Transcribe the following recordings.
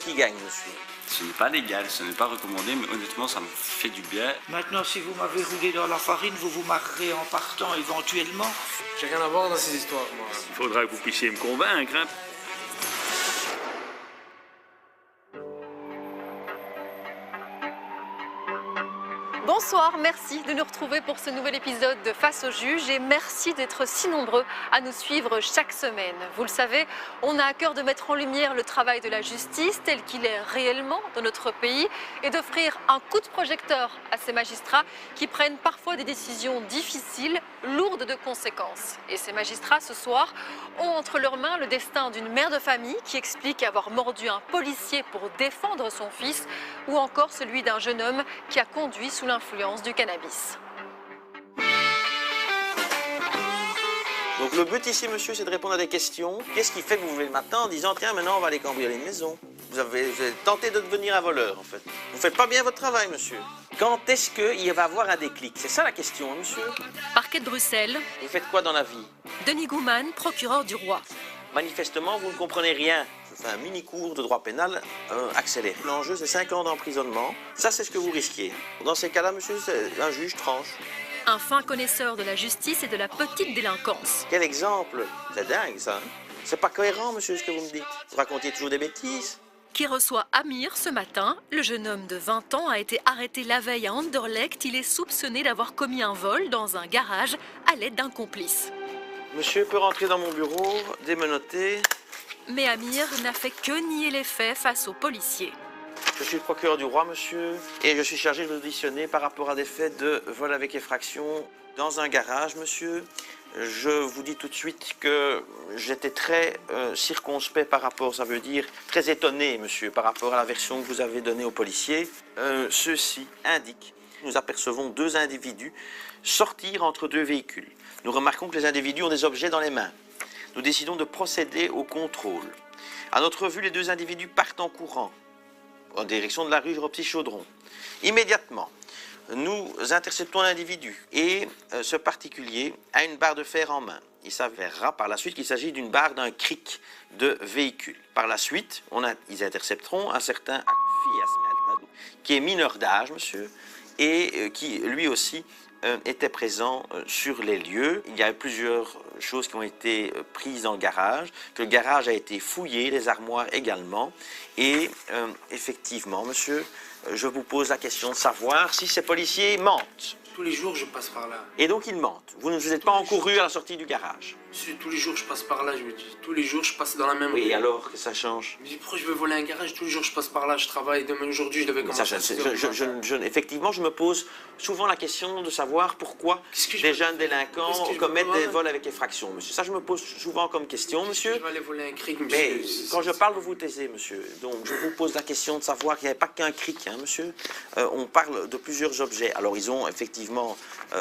qui gagne, monsieur? Ce n'est pas légal, ce n'est pas recommandé, mais honnêtement, ça me fait du bien. Maintenant, si vous m'avez roulé dans la farine, vous vous marrerez en partant éventuellement. J'ai rien à voir dans ces histoires, moi. Il faudra que vous puissiez me convaincre, hein. Bonsoir, merci de nous retrouver pour ce nouvel épisode de Face au juge et merci d'être si nombreux à nous suivre chaque semaine. Vous le savez, on a à cœur de mettre en lumière le travail de la justice tel qu'il est réellement dans notre pays et d'offrir un coup de projecteur à ces magistrats qui prennent parfois des décisions difficiles, lourdes de conséquences. Et ces magistrats, ce soir, ont entre leurs mains le destin d'une mère de famille qui explique avoir mordu un policier pour défendre son fils ou encore celui d'un jeune homme qui a conduit sous l'influence du cannabis. Donc le but ici, monsieur, c'est de répondre à des questions. Qu'est-ce qui fait que vous vous levez le matin en disant « Tiens, maintenant, on va aller cambrioler une maison ». Vous avez tenté de devenir un voleur, en fait. Vous ne faites pas bien votre travail, monsieur. Quand est-ce qu'il va y avoir un déclic? C'est ça la question, hein, monsieur. Parquet de Bruxelles, Vous faites quoi dans la vie? Denis Gouman, procureur du roi. Manifestement, vous ne comprenez rien. Je fais un mini-cours de droit pénal accéléré. L'enjeu, c'est 5 ans d'emprisonnement. Ça, c'est ce que vous risquez. Dans ces cas-là, monsieur, un juge tranche. Un fin connaisseur de la justice et de la petite délinquance. Quel exemple! C'est dingue, ça. Hein? C'est pas cohérent, monsieur, ce que vous me dites. Vous racontez toujours des bêtises. Qui reçoit Amir ce matin. Le jeune homme de 20 ans a été arrêté la veille à Anderlecht. Il est soupçonné d'avoir commis un vol dans un garage à l'aide d'un complice. Monsieur peut rentrer dans mon bureau, démenoter. Mais Amir n'a fait que nier les faits face aux policiers. Je suis le procureur du roi, monsieur, et je suis chargé de vous auditionner par rapport à des faits de vol avec effraction dans un garage, monsieur. Je vous dis tout de suite que j'étais très circonspect par rapport, ça veut dire très étonné, monsieur, par rapport à la version que vous avez donnée aux policiers. Ceci indique que nous apercevons deux individus sortir entre deux véhicules. Nous remarquons que les individus ont des objets dans les mains. Nous décidons de procéder au contrôle. À notre vue, les deux individus partent en courant en direction de la rue Ropsy-Chaudron. Immédiatement, nous interceptons l'individu et ce particulier a une barre de fer en main. Il s'avérera par la suite qu'il s'agit d'une barre d'un cric de véhicule. Par la suite, ils intercepteront un certain Akfi qui est mineur d'âge, monsieur, et qui lui aussi était présent sur les lieux. Il y a plusieurs choses qui ont été prises dans le garage, que le garage a été fouillé, les armoires également, et effectivement, monsieur, je vous pose la question de savoir si ces policiers mentent. Tous les jours, je passe par là. Et donc ils mentent. Vous ne vous êtes pas encouru à la sortie du garage. Monsieur, tous les jours, je passe par là, je me dis. Tous les jours, je passe dans la même rue. Oui, alors que ça change? Je me dis, pourquoi je veux voler un garage? Tous les jours, je passe par là, je travaille. Demain, aujourd'hui, je devais commencer à 6 heures. Effectivement, je me pose souvent la question de savoir pourquoi des jeunes délinquants commettent des vols avec effraction, monsieur. Ça, je me pose souvent comme question, monsieur. Je vais aller voler un cric, monsieur. Mais quand je parle, vous vous taisez, monsieur. Donc, je vous pose la question de savoir qu'il n'y avait pas qu'un cric, hein, monsieur. On parle de plusieurs objets. Alors, ils ont effectivement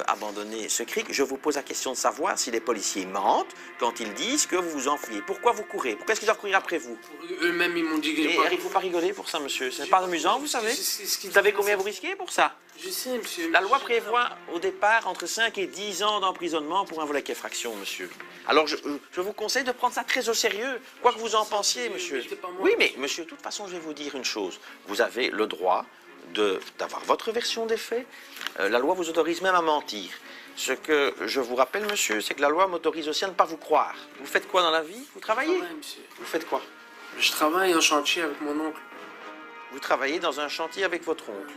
abandonné ce cric. Je vous pose la question de savoir si les policiers mentent quand ils disent que vous vous enfuyez. Pourquoi vous courez? Pourquoi est-ce qu'ils doivent courir après vous? Eux-mêmes, ils m'ont dit que... Et il ne faut pas rigoler pour ça, monsieur. Ce n'est pas amusant, vous savez? Vous savez combien vous risquez pour ça? Je sais, monsieur. La loi prévoit au départ entre 5 et 10 ans d'emprisonnement pour un vol avec effraction, monsieur. Alors, je vous conseille de prendre ça très au sérieux, quoi que vous en pensiez, monsieur. Oui, mais monsieur, de toute façon, je vais vous dire une chose. Vous avez le droit d'avoir votre version des faits. La loi vous autorise même à mentir. Ce que je vous rappelle, monsieur, c'est que la loi m'autorise aussi à ne pas vous croire. Vous faites quoi dans la vie? Vous travaillez? Je travaille, monsieur. Vous faites quoi? Je travaille en chantier avec mon oncle. Vous travaillez dans un chantier avec votre oncle?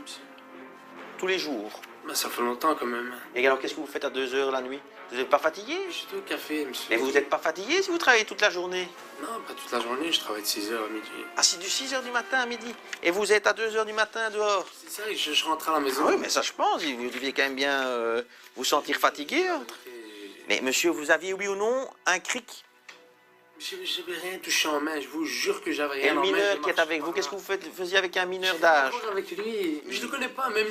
Tous les jours? Ben, ça fait longtemps quand même. Et alors, qu'est-ce que vous faites à 2 heures la nuit? Vous n'êtes pas fatigué? Je suis au café, monsieur. Mais vous n'êtes pas fatigué si vous travaillez toute la journée? Non, pas toute la journée, je travaille de 6 h à midi. Ah, c'est du 6 h du matin à midi? Et vous êtes à 2 h du matin dehors? C'est ça, je rentre à la maison. Ah oui, mais ça je pense, vous deviez quand même bien vous sentir fatigué. Hein. Mais monsieur, vous aviez, oui ou non, un cric? J'avais rien touché en main, je vous jure que j'avais rien en main. Et un mineur qui est avec vous, qu'est-ce que vous faisiez avec un mineur d'âge? Avec lui, je ne le connais pas même.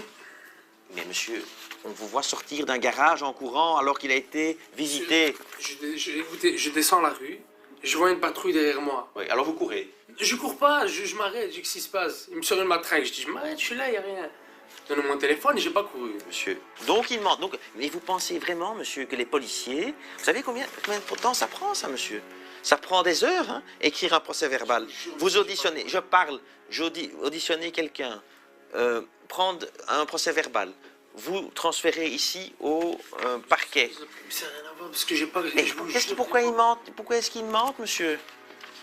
Mais monsieur, on vous voit sortir d'un garage en courant alors qu'il a été visité. Écoutez, je descends la rue, je vois une patrouille derrière moi. Oui, alors vous courez? Je cours pas, je m'arrête, je dis qu'est-ce qui se passe. Il me sort une matraque, je dis je m'arrête, je suis là, il n'y a rien. Donne mon téléphone et j'ai pas couru. Monsieur, donc il ment. Mais vous pensez vraiment, monsieur, que les policiers... Vous savez combien de temps ça prend, ça, monsieur? Ça prend des heures, hein, écrire un procès verbal. Vous auditionnez, je parle, auditionnez quelqu'un, prendre un procès verbal, vous transférez ici au parquet. Ça n'a rien à voir parce que j'ai pas. Mais pourquoi ils mentent? Pourquoi est-ce qu'ils mentent, monsieur?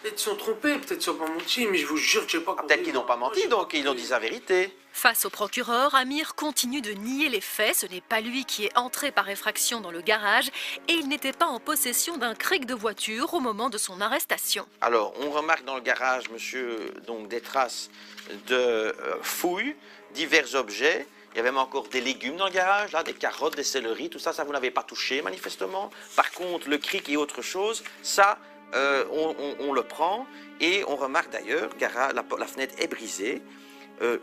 Peut-être qu'ils sont trompés, peut-être qu'ils sont pas menti, mais je vous jure que j'ai pas. Peut-être qu'ils n'ont pas menti, donc ils ont dit la vérité. Face au procureur, Amir continue de nier les faits. Ce n'est pas lui qui est entré par effraction dans le garage et il n'était pas en possession d'un cric de voiture au moment de son arrestation. Alors, on remarque dans le garage, monsieur, donc des traces de fouilles, divers objets. Il y avait même encore des légumes dans le garage, là, des carottes, des céleris, tout ça, ça vous n'avez pas touché manifestement. Par contre, le cric et autre chose, ça, on le prend et on remarque d'ailleurs, la fenêtre est brisée.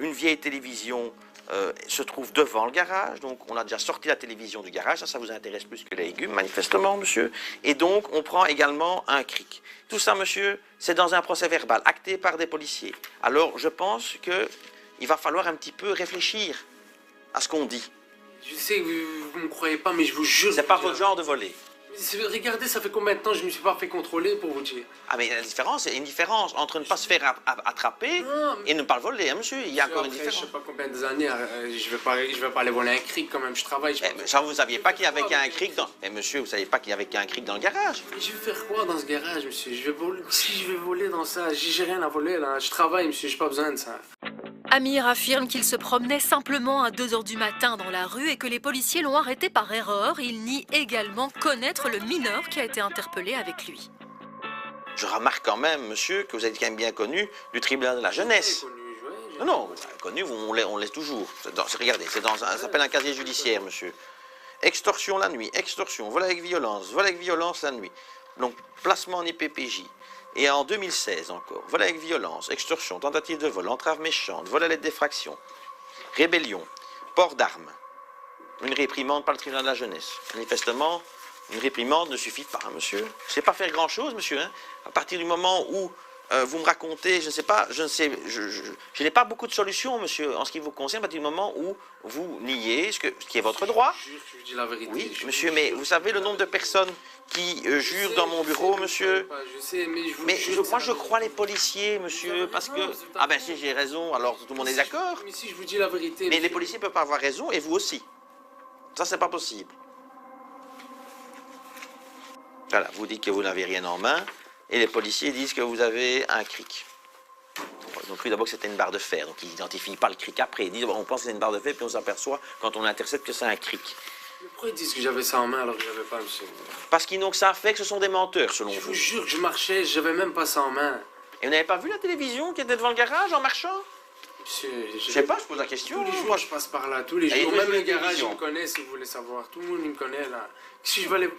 Une vieille télévision se trouve devant le garage, donc on a déjà sorti la télévision du garage, ça vous intéresse plus que les légumes, manifestement, monsieur. Et donc, on prend également un cric. Tout ça, monsieur, c'est dans un procès verbal, acté par des policiers. Alors, je pense qu'il va falloir un petit peu réfléchir à ce qu'on dit. Je sais que vous ne me croyez pas, mais je vous jure. C'est pas votre genre de voler. Regardez, ça fait combien de temps que je ne me suis pas fait contrôler pour vous dire. Ah mais la différence, c'est une différence entre ne pas se faire attraper et ne pas le voler, hein, monsieur. Il y a encore une différence. Je ne sais pas combien d'années, je vais pas aller voler un cric quand même, je travaille. Ça, vous ne saviez pas qu'il y avait qu'un cric dans... Mais monsieur, vous ne saviez pas qu'il y avait qu'un cric dans le garage? Mais je vais faire quoi dans ce garage, monsieur? Si je vais voler dans ça, j'ai rien à voler là. Je travaille, monsieur, j'ai pas besoin de ça. Amir affirme qu'il se promenait simplement à 2 h du matin dans la rue et que les policiers l'ont arrêté par erreur. Il nie également connaître le mineur qui a été interpellé avec lui. Je remarque quand même, monsieur, que vous êtes quand même bien connu du tribunal de la jeunesse. Non, connu, on l'est toujours. Regardez, ça s'appelle un casier judiciaire, monsieur. Extorsion la nuit, extorsion, vol avec violence la nuit. Donc, placement en IPPJ. Et en 2016 encore, vol avec violence, extorsion, tentative de vol, entrave méchante, vol à l'aide d'effraction, rébellion, port d'armes, une réprimande par le tribunal de la jeunesse. Manifestement, une réprimande ne suffit pas, hein, monsieur. Je ne sais pas faire grand-chose, monsieur. Hein. À partir du moment où vous me racontez, je n'ai pas beaucoup de solutions, monsieur, en ce qui vous concerne, à partir du moment où vous niez ce qui est votre droit. Je jure que je vous dis la vérité. Oui, monsieur, mais vous savez le nombre de personnes qui jurent dans mon bureau, monsieur? Je sais, mais je vous Mais jure. moi, je crois les policiers, monsieur, parce que... Ah ben si j'ai raison, alors tout le monde est d'accord. Mais si je vous dis la vérité... Mais les policiers ne peuvent pas avoir raison, et vous aussi. Ça, c'est pas possible. Voilà, vous dites que vous n'avez rien en main, et les policiers disent que vous avez un cric. Ils ont cru d'abord que c'était une barre de fer, donc ils n'identifient pas le cric après. Ils disent, on pense que c'est une barre de fer, puis on s'aperçoit, quand on intercepte, que c'est un cric. Mais pourquoi ils disent que j'avais ça en main alors que je n'avais pas, monsieur? Parce qu'ils n'ont que ça à faire, que ce sont des menteurs, selon Je vous. vous jure que je marchais, j'avais même pas ça en main. Et vous n'avez pas vu la télévision qui était devant le garage en marchant? Monsieur, Je sais pas, je pose la question. tous les jours, Moi, je passe par là, tous les Et jours. il Même y a les une garages, ils télévision. me connaissent, si vous voulez savoir. Tout le monde me connaît, là. Si je vais aller...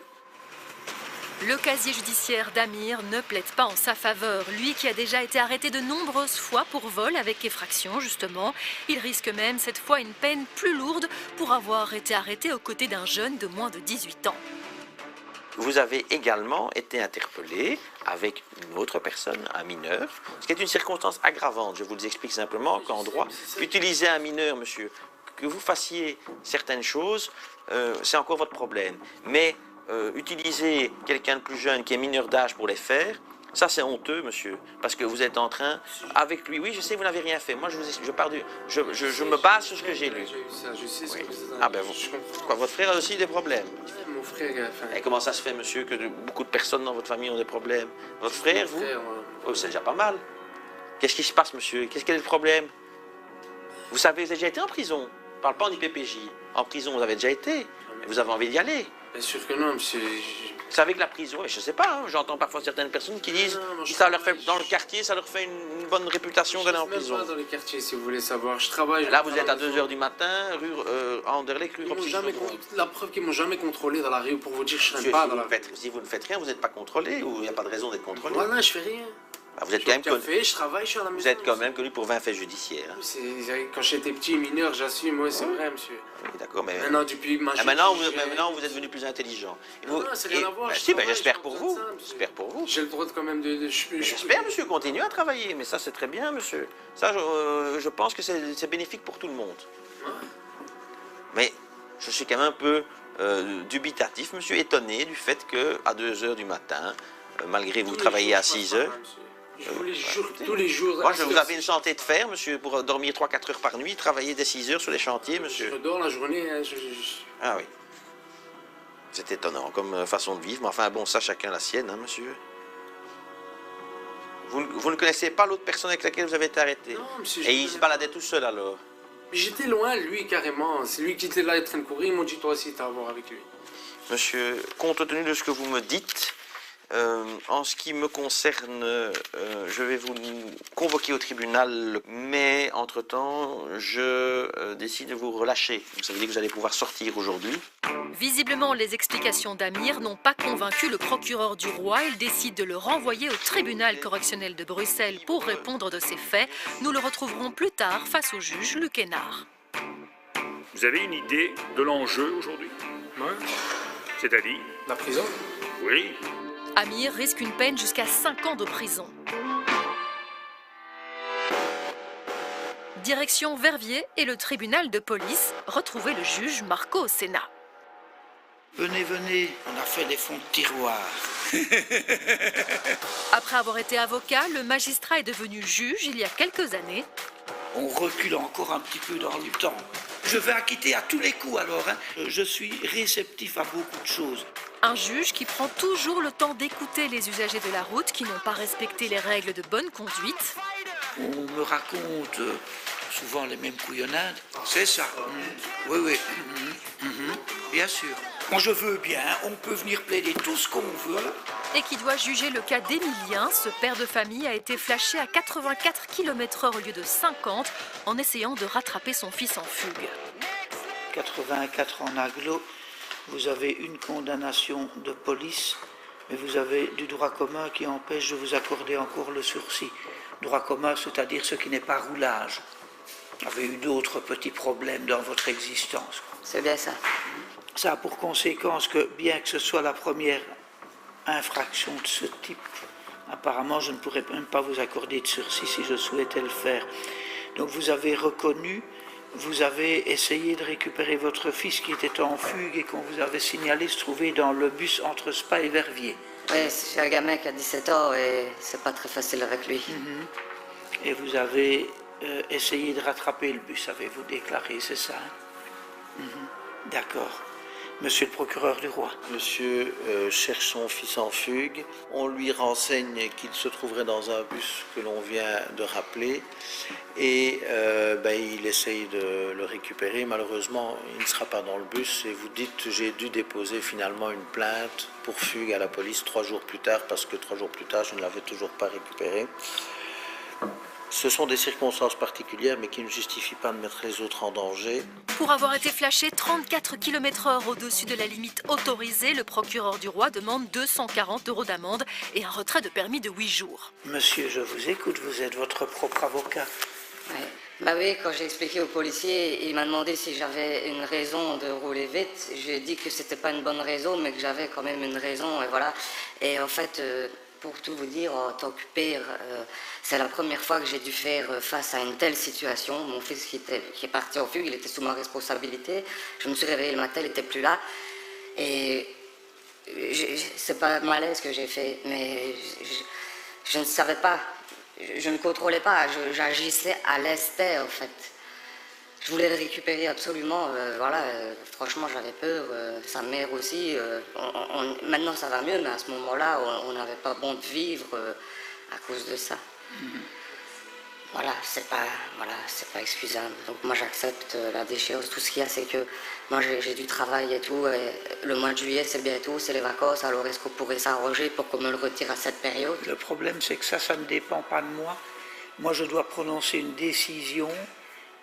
Le casier judiciaire d'Amir ne plaide pas en sa faveur. Lui qui a déjà été arrêté de nombreuses fois pour vol avec effraction, justement. Il risque même cette fois une peine plus lourde pour avoir été arrêté aux côtés d'un jeune de moins de 18 ans. Vous avez également été interpellé avec une autre personne, un mineur, ce qui est une circonstance aggravante. Je vous explique simplement qu'en droit, utiliser un mineur, monsieur, que vous fassiez certaines choses, c'est encore votre problème. Mais utiliser quelqu'un de plus jeune qui est mineur d'âge pour les faire, ça c'est honteux, monsieur, parce que vous êtes en train, avec lui, oui, je sais, vous n'avez rien fait. Moi, je me base sur ce que j'ai lu. Je sais ce que vous... Ah ben, Je comprends. quoi, votre frère a aussi des problèmes. Mon frère, enfin... Et comment ça se fait, monsieur, que beaucoup de personnes dans votre famille ont des problèmes? Votre frère, vous? Oh, c'est déjà pas mal. Qu'est-ce qui se passe, monsieur? Quel est le problème? Vous savez, vous avez déjà été en prison. Je ne parle pas en IPPJ. En prison, vous avez déjà été. Vous avez envie d'y aller. Bien sûr que non, monsieur. Vous savez que la prison, je ne sais pas, hein, j'entends parfois certaines personnes qui disent que ça leur fait, dans le quartier, ça leur fait une bonne réputation d'aller en prison. Même pas dans les quartiers, si vous voulez savoir. Je travaille. Là, vous êtes à 2 h du matin, rue à Anderlecht, rue La preuve qu'ils m'ont jamais contrôlé dans la rue pour vous dire que je ne serais pas dans la rue. Si vous ne faites rien, vous n'êtes pas contrôlé ou il n'y a pas de raison d'être contrôlé? Voilà, je fais rien. Ah, vous êtes quand même connu. Je travaille, je suis à la maison. Vous êtes quand même connu pour 20 faits judiciaires. Hein. Quand j'étais petit, mineur, j'assume, oui, c'est vrai, monsieur. Oui, d'accord, mais... Maintenant, depuis ma maintenant, vous êtes devenu plus intelligent. Non, c'est rien à voir. Si, j'espère pour vous. J'espère pour vous. J'ai le droit de quand même de... J'espère, monsieur, continuez à travailler. Mais ça, c'est très bien, monsieur. Ça, je pense que c'est bénéfique pour tout le monde. Ouais. Mais je suis quand même un peu dubitatif, monsieur, étonné du fait qu'à 2 h du matin, malgré vous travaillez à 6 heures. Tous les jours. Moi, vous avez une santé de fer, monsieur, pour dormir 3-4 heures par nuit, travailler des 6 heures sur les chantiers, monsieur. Je dors la journée. Hein, Ah oui. C'est étonnant comme façon de vivre, mais enfin bon, ça, chacun la sienne, hein, monsieur. Vous ne connaissez pas l'autre personne avec laquelle vous avez été arrêté? Non, monsieur. Et il se baladait tout seul alors? Mais j'étais loin, lui, carrément. C'est lui qui était là en train de courir. Ils m'ont dit, toi aussi, t'as à voir avec lui. Monsieur, compte tenu de ce que vous me dites, en ce qui me concerne, je vais vous convoquer au tribunal, mais entre-temps, je décide de vous relâcher. Ça veut dire que vous allez pouvoir sortir aujourd'hui. Visiblement, les explications d'Amir n'ont pas convaincu le procureur du roi. Il décide de le renvoyer au tribunal correctionnel de Bruxelles pour répondre de ces faits. Nous le retrouverons plus tard face au juge Luc Hénard. Vous avez une idée de l'enjeu aujourd'hui? Ouais. C'est-à-dire? La prison? Oui. Amir risque une peine jusqu'à 5 ans de prison. Direction Verviers et le tribunal de police. Retrouvez le juge Marco Senna. Venez, venez, on a fait les fonds de tiroir. Après avoir été avocat, le magistrat est devenu juge il y a quelques années. On recule encore un petit peu dans le temps. Je vais acquitter à tous les coups alors. Hein. Je suis réceptif à beaucoup de choses. Un juge qui prend toujours le temps d'écouter les usagers de la route qui n'ont pas respecté les règles de bonne conduite. On me raconte souvent les mêmes couillonnades. C'est ça. Oui, oui. Bien sûr. Quand je veux bien, on peut venir plaider tout ce qu'on veut. Et qui doit juger le cas d'Emilien. Ce père de famille a été flashé à 84 km/h au lieu de 50 en essayant de rattraper son fils en fugue. 84 en agglo, vous avez une condamnation de police, mais vous avez du droit commun qui empêche de vous accorder encore le sursis. Droit commun, c'est-à-dire ce qui n'est pas roulage. Vous avez eu d'autres petits problèmes dans votre existence. C'est bien ça. Ça a pour conséquence que, bien que ce soit la première infraction de ce type, apparemment, je ne pourrais même pas vous accorder de sursis si je souhaitais le faire. Donc vous avez reconnu, vous avez essayé de récupérer votre fils qui était en fugue et qu'on vous avait signalé se trouver dans le bus entre Spa et Verviers. Oui, c'est un gamin qui a 17 ans et c'est pas très facile avec lui. Et vous avez essayé de rattraper le bus, avez-vous déclaré, c'est ça? D'accord. Monsieur le procureur du roi. Monsieur cherche son fils en fugue. On lui renseigne qu'il se trouverait dans un bus que l'on vient de rappeler. Et il essaye de le récupérer. Malheureusement, il ne sera pas dans le bus. Et vous dites, j'ai dû déposer finalement une plainte pour fugue à la police 3 jours plus tard, parce que 3 jours plus tard, je ne l'avais toujours pas récupéré. Ce sont des circonstances particulières, mais qui ne justifient pas de mettre les autres en danger. Pour avoir été flashé 34 km/h au-dessus de la limite autorisée, le procureur du roi demande 240 € d'amende et un retrait de permis de 8 jours. Monsieur, je vous écoute, vous êtes votre propre avocat. Ouais. Bah oui, quand j'ai expliqué au policier, il m'a demandé si j'avais une raison de rouler vite. J'ai dit que c'était pas une bonne raison, mais que j'avais quand même une raison, et voilà. Et en fait, pour tout vous dire, en tant que père, c'est la première fois que j'ai dû faire face à une telle situation. Mon fils qui est parti en fugue, il était sous ma responsabilité. Je me suis réveillée le matin, il n'était plus là. Et c'est pas un malaise que j'ai fait, mais je ne savais pas. Je ne contrôlais pas, j'agissais à l'instinct en fait. Je voulais le récupérer absolument, franchement j'avais peur, sa mère aussi. Maintenant ça va mieux, mais à ce moment-là, on n'avait pas bon de vivre à cause de ça. Voilà, c'est pas excusable. Donc moi j'accepte la déchéance. Tout ce qu'il y a, c'est que moi j'ai du travail et tout. Et le mois de juillet, c'est bientôt, c'est les vacances. Alors est-ce qu'on pourrait s'arranger pour qu'on me le retire à cette période? Le problème, c'est que ça ne dépend pas de moi. Moi, je dois prononcer une décision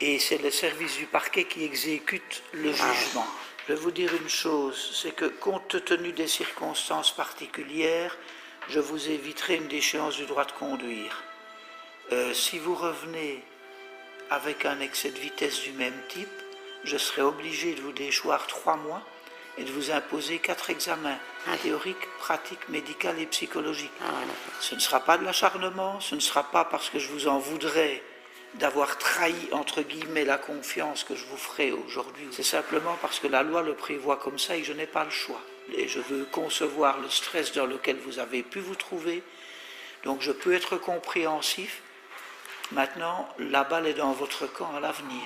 et c'est le service du parquet qui exécute le jugement. Je vais vous dire une chose, c'est que compte tenu des circonstances particulières, je vous éviterai une déchéance du droit de conduire. Si vous revenez avec un excès de vitesse du même type, je serai obligé de vous déchoir 3 mois et de vous imposer 4 examens, théoriques, pratiques, médicales et psychologiques. Ce ne sera pas de l'acharnement, ce ne sera pas parce que je vous en voudrais d'avoir trahi, entre guillemets, la confiance que je vous ferai aujourd'hui. C'est simplement parce que la loi le prévoit comme ça et que je n'ai pas le choix. et je veux concevoir le stress dans lequel vous avez pu vous trouver. Donc je peux être compréhensif. Maintenant, la balle est dans votre camp à l'avenir.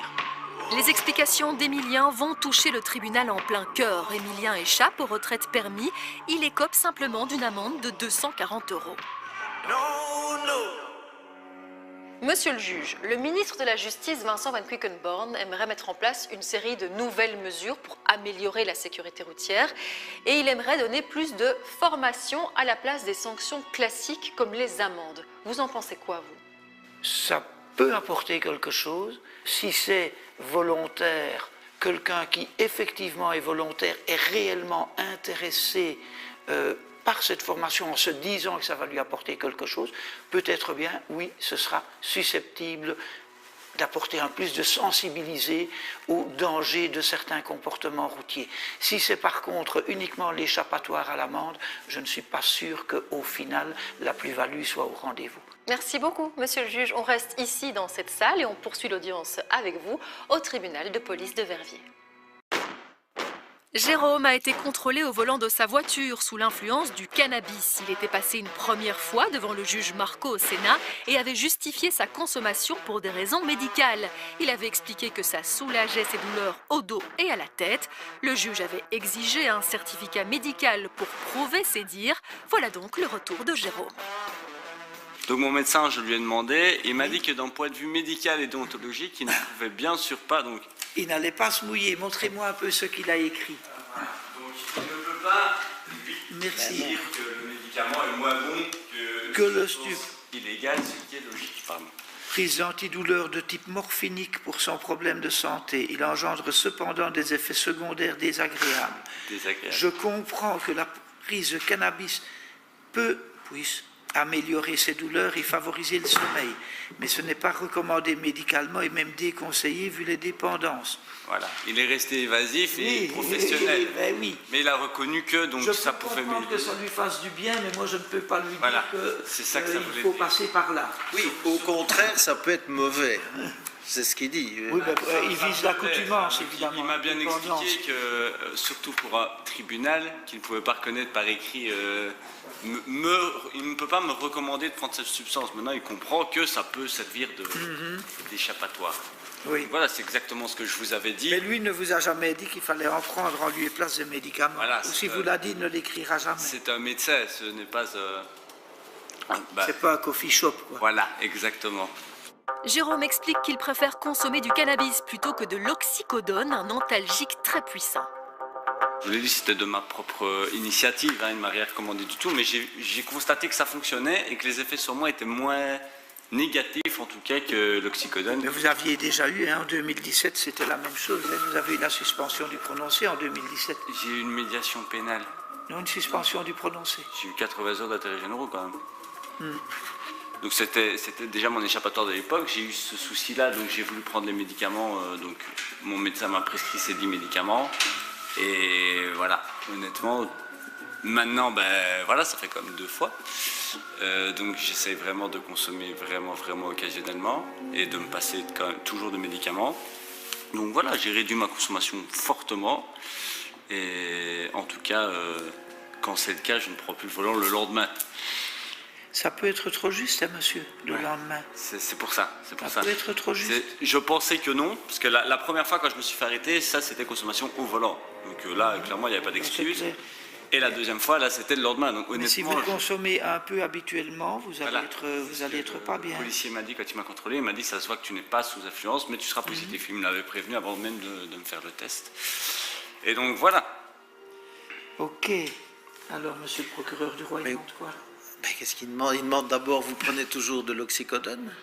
Les explications d'Emilien vont toucher le tribunal en plein cœur. Emilien échappe aux retraites permis. Il écope simplement d'une amende de 240 €. Monsieur le juge, le ministre de la Justice, Vincent Van Quickenborne, aimerait mettre en place une série de nouvelles mesures pour améliorer la sécurité routière et il aimerait donner plus de formation à la place des sanctions classiques comme les amendes. Vous en pensez quoi, vous? Ça peut apporter quelque chose si c'est volontaire, quelqu'un qui effectivement est volontaire est réellement intéressé par cette formation en se disant que ça va lui apporter quelque chose, peut-être bien, oui, ce sera susceptible d'apporter un plus de sensibiliser au danger de certains comportements routiers. Si c'est par contre uniquement l'échappatoire à l'amende, je ne suis pas sûr qu'au final, la plus-value soit au rendez-vous. Merci beaucoup, monsieur le juge. On reste ici dans cette salle et on poursuit l'audience avec vous au tribunal de police de Verviers. Jérôme a été contrôlé au volant de sa voiture sous l'influence du cannabis. Il était passé une première fois devant le juge Marco au Sénat et avait justifié sa consommation pour des raisons médicales. Il avait expliqué que ça soulageait ses douleurs au dos et à la tête. Le juge avait exigé un certificat médical pour prouver ses dires. Voilà donc le retour de Jérôme. Donc mon médecin, je lui ai demandé, il m'a dit que d'un point de vue médical et déontologique, il ne pouvait bien sûr pas, donc... Il n'allait pas se mouiller. Montrez-moi un peu ce qu'il a écrit. Donc il ne peut pas Merci. dire que le médicament est moins bon que le stup. Illégal, ce qui est logique, pardon. Prise d'antidouleur de type morphinique pour son problème de santé. Il engendre cependant des effets secondaires désagréables. Je comprends que la prise de cannabis puisse améliorer ses douleurs et favoriser le sommeil. Mais ce n'est pas recommandé médicalement et même déconseillé vu les dépendances. Voilà, il est resté évasif et professionnel. Oui. Mais il a reconnu que donc ça pouvait m'aider. Je comprends que ça lui fasse du bien, mais moi je ne peux pas lui dire que c'est ça que ça il faut passer par là. Oui, au contraire, ça peut être mauvais. C'est ce qu'il dit. Oui, il vise l'accoutumance, évidemment. Il m'a bien expliqué que, surtout pour un tribunal, qu'il ne pouvait pas reconnaître par écrit, il ne peut pas me recommander de prendre cette substance. Maintenant, il comprend que ça peut servir d'échappatoire. Oui. Voilà, c'est exactement ce que je vous avais dit. Mais lui ne vous a jamais dit qu'il fallait en prendre en lieu et place des médicaments. Voilà, ou si vous l'a dit, il ne l'écrira jamais. C'est un médecin, ce n'est pas... c'est pas un coffee shop, quoi. Voilà, exactement. Jérôme explique qu'il préfère consommer du cannabis plutôt que de l'oxycodone, un antalgique très puissant. Je vous l'ai dit, c'était de ma propre initiative, il ne m'a rien recommandé du tout, mais j'ai constaté que ça fonctionnait et que les effets sur moi étaient moins négatifs en tout cas que l'oxycodone. Mais vous aviez déjà eu, en 2017, c'était la même chose. Vous avez eu la suspension du prononcé en 2017. J'ai eu une médiation pénale. Non, une suspension du prononcé. J'ai eu 80 heures d'intérêts généraux quand même. Donc c'était déjà mon échappatoire de l'époque, j'ai eu ce souci-là, donc j'ai voulu prendre les médicaments, donc mon médecin m'a prescrit ces 10 médicaments, et voilà, honnêtement, maintenant, voilà, ça fait quand même 2 fois, donc j'essaie vraiment de consommer vraiment occasionnellement, et de me passer quand même toujours de médicaments, donc voilà, j'ai réduit ma consommation fortement, et en tout cas, quand c'est le cas, je ne prends plus le volant le lendemain. Ça peut être trop juste, monsieur, le lendemain. C'est pour ça. Ça peut être trop juste. Je pensais que non, parce que la première fois quand je me suis fait arrêter, ça c'était consommation au volant. Donc là, clairement, il n'y avait pas d'excuse. Et la deuxième fois, là, c'était le lendemain. Donc, mais si vous consommez un peu habituellement, vous allez être pas bien. Le policier m'a dit, quand il m'a contrôlé, il m'a dit, ça se voit que tu n'es pas sous influence, mais tu seras positif. Il me l'avait prévenu avant même de me faire le test. Et donc, voilà. Ok. Alors, monsieur le procureur du roi, il demande quoi? Qu'est-ce qu'il demande? Il demande d'abord, vous prenez toujours de l'oxycodone?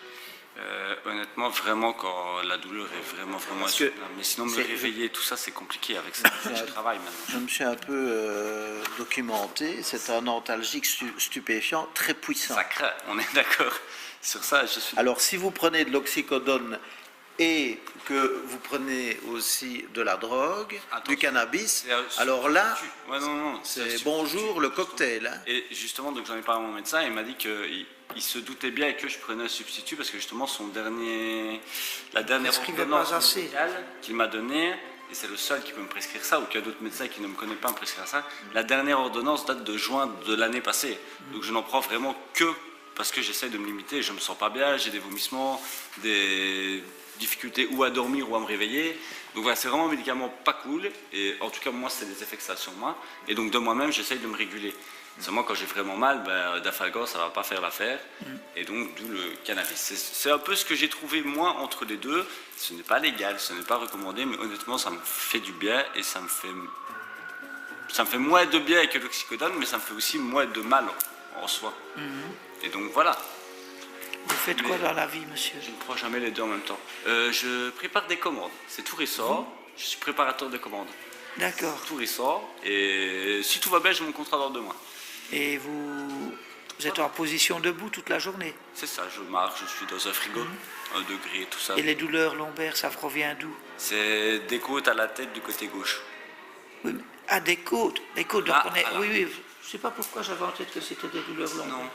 Honnêtement, vraiment, quand la douleur est vraiment insoutenable. Mais sinon, me réveiller, tout ça, c'est compliqué avec ça. Je travaille maintenant. Je me suis un peu documenté. C'est un antalgique stupéfiant très puissant. Ça craint, on est d'accord sur ça. Alors, si vous prenez de l'oxycodone et que vous prenez aussi de la drogue, du cannabis, alors là, c'est bonjour le cocktail. Hein. Et justement, donc j'en ai parlé à mon médecin, il m'a dit qu'il se doutait bien que je prenais un substitut parce que justement la dernière ordonnance qu'il m'a donnée et c'est le seul qui peut me prescrire ça, ou qu'il y a d'autres médecins qui ne me connaissent pas me prescrire ça. La dernière ordonnance date de juin de l'année passée, donc je n'en prends vraiment que parce que j'essaie de me limiter, je me sens pas bien, j'ai des vomissements, des difficultés ou à dormir ou à me réveiller. Donc voilà, c'est vraiment un médicament pas cool, et en tout cas moi c'est des effets que ça a sur moi, et donc de moi-même j'essaye de me réguler. Seulement quand j'ai vraiment mal, Dafalgan ça va pas faire l'affaire, et donc d'où le cannabis. C'est un peu ce que j'ai trouvé moi entre les deux. Ce n'est pas légal, ce n'est pas recommandé, mais honnêtement ça me fait du bien, et ça me fait moins de bien que l'oxycodone, mais ça me fait aussi moins de mal en soi. Et donc voilà. Vous faites quoi dans la vie, monsieur? Je ne prends jamais les deux en même temps. Je prépare des commandes. C'est tout récent. Je suis préparateur de commandes. D'accord. Tout récent. Et si tout va bien, j'ai mon contrat dans 2 mois. Et vous êtes en position debout toute la journée? C'est ça, je marche, je suis dans un frigo, 1 degré, tout ça. Et les douleurs lombaires, ça provient d'où? C'est des côtes à la tête du côté gauche. Oui, mais... Ah, des côtes. Les côtes, donc Ah, on est... alors. Oui, je ne sais pas pourquoi j'avais en tête que c'était des douleurs lombaires. Non.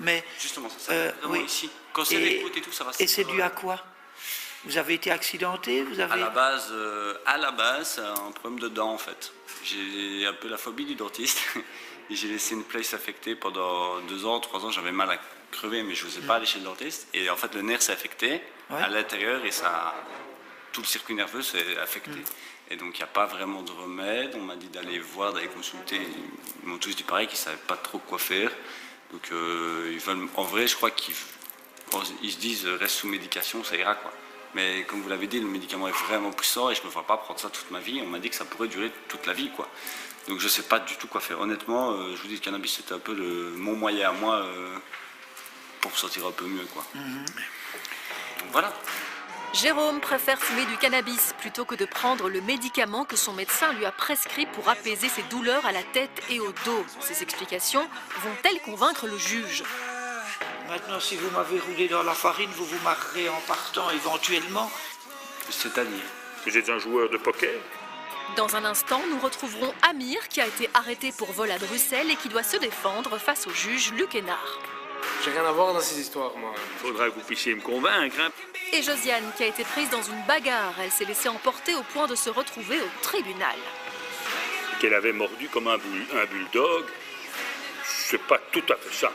Mais, Justement, c'est ça. Vraiment ici. Quand c'est les côtes et tout, ça va. Et c'est dû à quoi? Vous avez été accidenté? Vous avez... À la base, c'est un problème de dents en fait. J'ai un peu la phobie du dentiste. Et j'ai laissé une plaie s'affecter pendant 2 ans, 3 ans. J'avais mal à crever, mais je n'osais pas aller chez le dentiste. Et en fait, le nerf s'est affecté à l'intérieur, et tout le circuit nerveux s'est affecté. Et donc, il n'y a pas vraiment de remède. On m'a dit d'aller voir, d'aller consulter. Ils m'ont tous dit pareil, qu'ils ne savaient pas trop quoi faire. Donc, ils veulent, en vrai, je crois qu'ils se disent reste sous médication, ça ira quoi. Mais comme vous l'avez dit, le médicament est vraiment puissant et je ne me vois pas prendre ça toute ma vie. On m'a dit que ça pourrait durer toute la vie quoi. Donc, je ne sais pas du tout quoi faire. Honnêtement, je vous dis, le cannabis c'était un peu mon moyen à moi pour me sentir un peu mieux quoi. Donc, voilà. Jérôme préfère fumer du cannabis plutôt que de prendre le médicament que son médecin lui a prescrit pour apaiser ses douleurs à la tête et au dos. Ces explications vont-elles convaincre le juge? Maintenant, si vous m'avez roulé dans la farine, vous vous marrerez en partant éventuellement. C'est-à-dire? Vous êtes un joueur de poker? Dans un instant, nous retrouverons Amir qui a été arrêté pour vol à Bruxelles et qui doit se défendre face au juge Luc Hénard. J'ai rien à voir dans ces histoires, moi. Faudra que vous puissiez me convaincre, hein. Et Josiane qui a été prise dans une bagarre. Elle s'est laissée emporter au point de se retrouver au tribunal. Qu'elle avait mordu comme un bulldog, c'est pas tout à fait ça.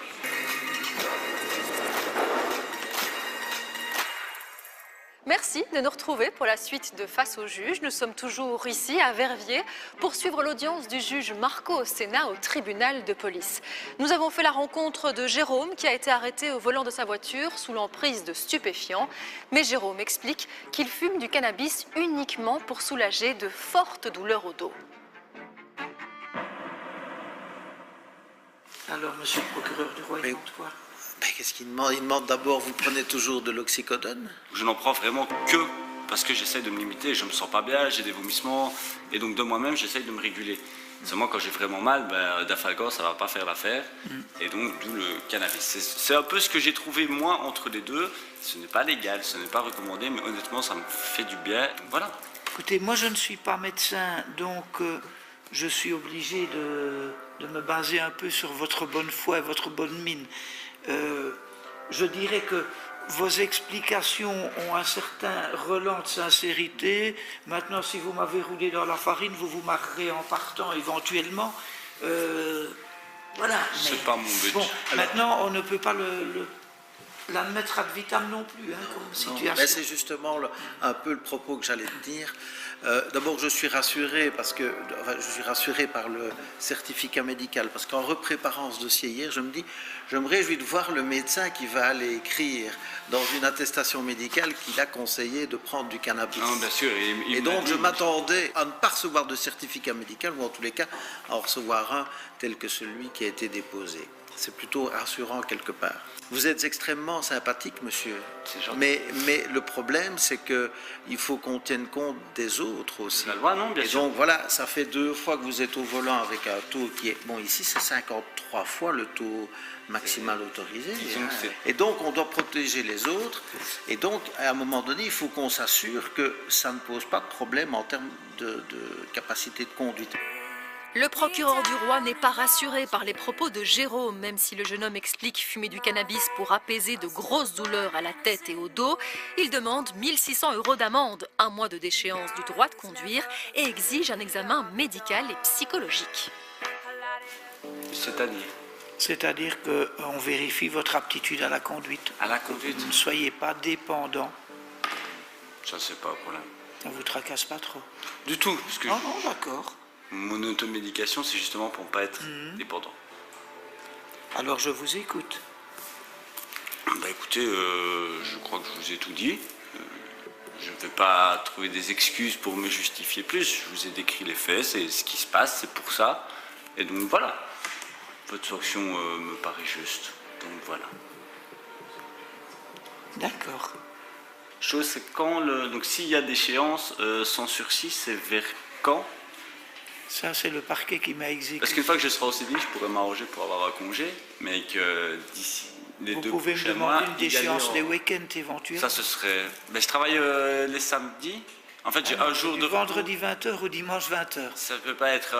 Merci de nous retrouver pour la suite de Face au juge. Nous sommes toujours ici à Verviers pour suivre l'audience du juge Marco Ossena au tribunal de police. Nous avons fait la rencontre de Jérôme qui a été arrêté au volant de sa voiture sous l'emprise de stupéfiants. Mais Jérôme explique qu'il fume du cannabis uniquement pour soulager de fortes douleurs au dos. Alors, monsieur le procureur du roi, il demande quoi? Qu'est-ce qu'il demande? Il demande d'abord, vous prenez toujours de l'oxycodone? Je n'en prends vraiment que parce que j'essaie de me limiter. Je me sens pas bien, j'ai des vomissements, et donc de moi-même j'essaye de me réguler. Seulement quand j'ai vraiment mal, Dafalgan ça va pas faire l'affaire, et donc d'où le cannabis. C'est un peu ce que j'ai trouvé moi entre les deux. Ce n'est pas légal, ce n'est pas recommandé, mais honnêtement ça me fait du bien. Donc, voilà. Écoutez, moi je ne suis pas médecin, donc je suis obligé de me baser un peu sur votre bonne foi et votre bonne mine. Je dirais que vos explications ont un certain relent de sincérité. Maintenant, si vous m'avez roulé dans la farine, vous vous marrerez en partant éventuellement. Voilà. C'est pas mon but. Bon, maintenant, on ne peut pas l'admettre ad vitam non plus, comme situation. Mais c'est justement un peu le propos que j'allais te dire. D'abord, je suis rassuré je suis rassuré par le certificat médical, parce qu'en repréparant ce dossier hier, je me dis, je me réjouis de voir le médecin qui va aller écrire dans une attestation médicale qu'il a conseillé de prendre du cannabis. Non, bien sûr. Et donc, je m'attendais à ne pas recevoir de certificat médical, ou en tous les cas, à en recevoir un tel que celui qui a été déposé. C'est plutôt rassurant quelque part. Vous êtes extrêmement sympathique, monsieur. Mais le problème, c'est qu'il faut qu'on tienne compte des autres aussi. La loi, non, bien sûr. Et donc, voilà, ça fait 2 fois que vous êtes au volant avec un taux qui est... Bon, ici, c'est 53 fois le taux maximal autorisé. Et donc, on doit protéger les autres. Et donc, à un moment donné, il faut qu'on s'assure que ça ne pose pas de problème en termes de capacité de conduite. Le procureur du roi n'est pas rassuré par les propos de Jérôme, même si le jeune homme explique fumer du cannabis pour apaiser de grosses douleurs à la tête et au dos. Il demande 1 600 € d'amende, 1 mois de déchéance du droit de conduire et exige un examen médical et psychologique. C'est-à-dire qu'on vérifie votre aptitude à la conduite. À la conduite? Vous ne soyez pas dépendant. Ça, c'est pas un problème. Ça ne vous tracasse pas trop? Du tout, parce que Non, d'accord. mon automédication, c'est justement pour ne pas être dépendant. Alors je vous écoute. Bah écoutez, je crois que je vous ai tout dit. Je ne vais pas trouver des excuses pour me justifier plus. Je vous ai décrit les faits, c'est ce qui se passe, c'est pour ça. Et donc voilà. Votre sanction me paraît juste. Donc voilà. D'accord. Chose, c'est quand donc s'il y a d'échéance sans sursis, c'est vers quand? Ça, c'est le parquet qui m'a exécuté. Parce qu'une fois que je serai au CDI, je pourrais m'arranger pour avoir un congé, mais que d'ici les 2 pouvez me prochains mois, demander une déchéance les week-ends éventuels. ça, ce serait... Mais je travaille les samedis. En fait, j'ai un jour de... Vendredi 20h ou dimanche 20h. Ça peut pas être...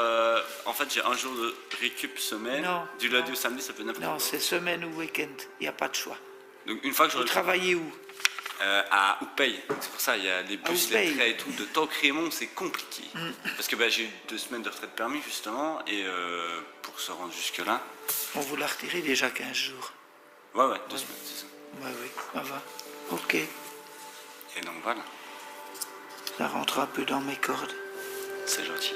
En fait, j'ai un jour de récup semaine. Non, du lundi au samedi, ça peut n'importe Non, quoi. c'est semaine ou week-end. Il n'y a pas de choix. Donc une fois que Vous travaillez où? à Oupey. C'est pour ça, il y a les bus, les Oupey. trains et tout. De Tank-Rémont, c'est compliqué. Parce que j'ai eu 2 semaines de retraite permis, justement, et pour se rendre jusque-là... On vous l'a retiré déjà 15 jours. Ouais, 2 semaines, c'est ça. Ouais, oui, ça va. Ok, Et donc voilà, ça rentre un peu dans mes cordes. c'est gentil.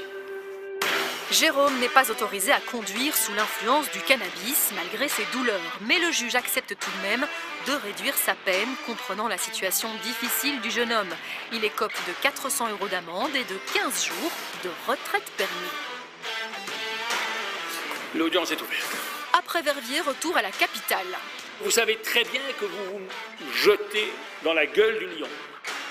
Jérôme n'est pas autorisé à conduire sous l'influence du cannabis malgré ses douleurs. Mais le juge accepte tout de même de réduire sa peine, comprenant la situation difficile du jeune homme. Il écope de 400 € d'amende et de 15 jours de retraite permis. L'audience est ouverte. Après Verviers, retour à la capitale. Vous savez très bien que vous vous jetez dans la gueule du lion.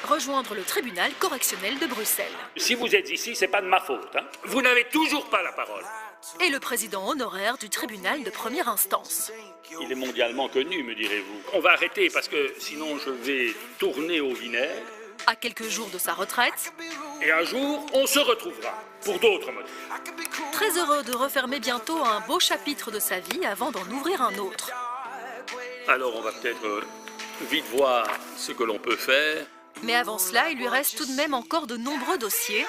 Rejoindre le tribunal correctionnel de Bruxelles. Si vous êtes ici, c'est pas de ma faute. Hein. Vous n'avez toujours pas la parole. Et le président honoraire du tribunal de première instance. Il est mondialement connu, me direz-vous. On va arrêter parce que sinon je vais tourner au vinaigre. À quelques jours de sa retraite, Et un jour, on se retrouvera pour d'autres motifs. très heureux de refermer bientôt un beau chapitre de sa vie avant d'en ouvrir un autre. Alors on va peut-être vite voir ce que l'on peut faire. Mais avant cela, il lui reste tout de même encore de nombreux dossiers.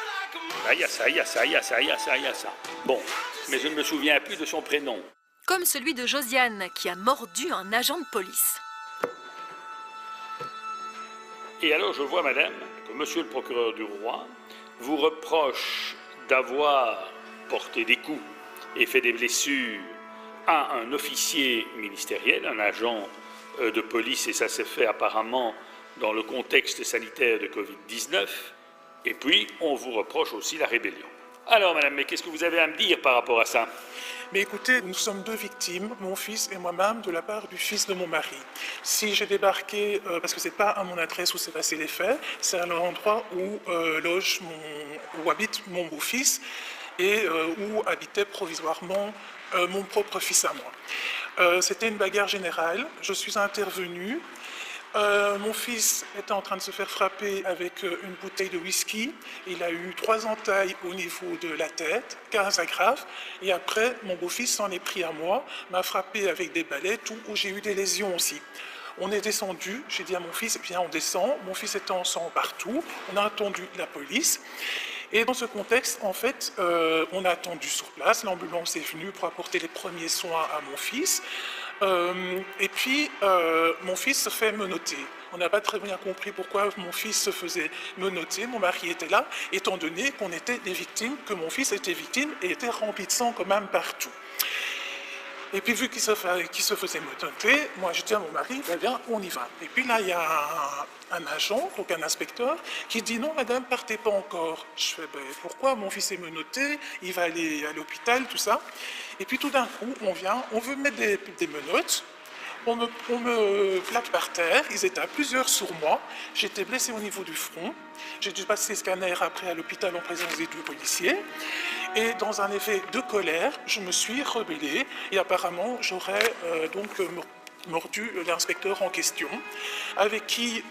Ah, il y a ça, il y a ça, il y a ça, il y a ça, il y a ça. Bon, mais je ne me souviens plus de son prénom. Comme celui de Josiane, qui a mordu un agent de police. Et alors je vois, madame, que monsieur le procureur du roi vous reproche d'avoir porté des coups et fait des blessures à un officier ministériel, un agent de police, et ça s'est fait apparemment dans le contexte sanitaire de Covid-19. Et puis, on vous reproche aussi la rébellion. Alors, madame, mais qu'est-ce que vous avez à me dire par rapport à ça? Mais écoutez, nous sommes 2 victimes, mon fils et moi-même, de la part du fils de mon mari. Si j'ai débarqué, parce que c'est pas à mon adresse où s'est passé les faits, c'est à l'endroit où où habite mon beau-fils et où habitait provisoirement mon propre fils à moi. C'était une bagarre générale, je suis intervenue. Mon fils était en train de se faire frapper avec une bouteille de whisky. Il a eu 3 entailles au niveau de la tête, 15 agrafes. Et après, mon beau-fils s'en est pris à moi, m'a frappé avec des balais, tout où j'ai eu des lésions aussi. On est descendu, j'ai dit à mon fils, viens, on descend. Mon fils était en sang partout. On a attendu la police. Et dans ce contexte, en fait, on a attendu sur place. L'ambulance est venue pour apporter les premiers soins à mon fils. Et puis, mon fils se fait menotter. On n'a pas très bien compris pourquoi mon fils se faisait menotter. Mon mari était là, étant donné qu'on était des victimes, que mon fils était victime et était rempli de sang quand même partout. Et puis, vu qu'il se faisait menotter, moi je dis à mon mari, eh bien, on y va. Et puis là, il y a un agent, donc un inspecteur, qui dit non, madame, partez pas encore. Je fais, ben, pourquoi? Mon fils est menotté, il va aller à l'hôpital, tout ça. Et puis tout d'un coup, on veut mettre des menottes. On me plaque par terre, ils étaient à plusieurs sur moi. J'étais blessé au niveau du front. J'ai dû passer scanner après à l'hôpital en présence des 2 policiers. Et dans un effet de colère, je me suis rebellé. Et apparemment, j'aurais donc mordu l'inspecteur en question, avec qui,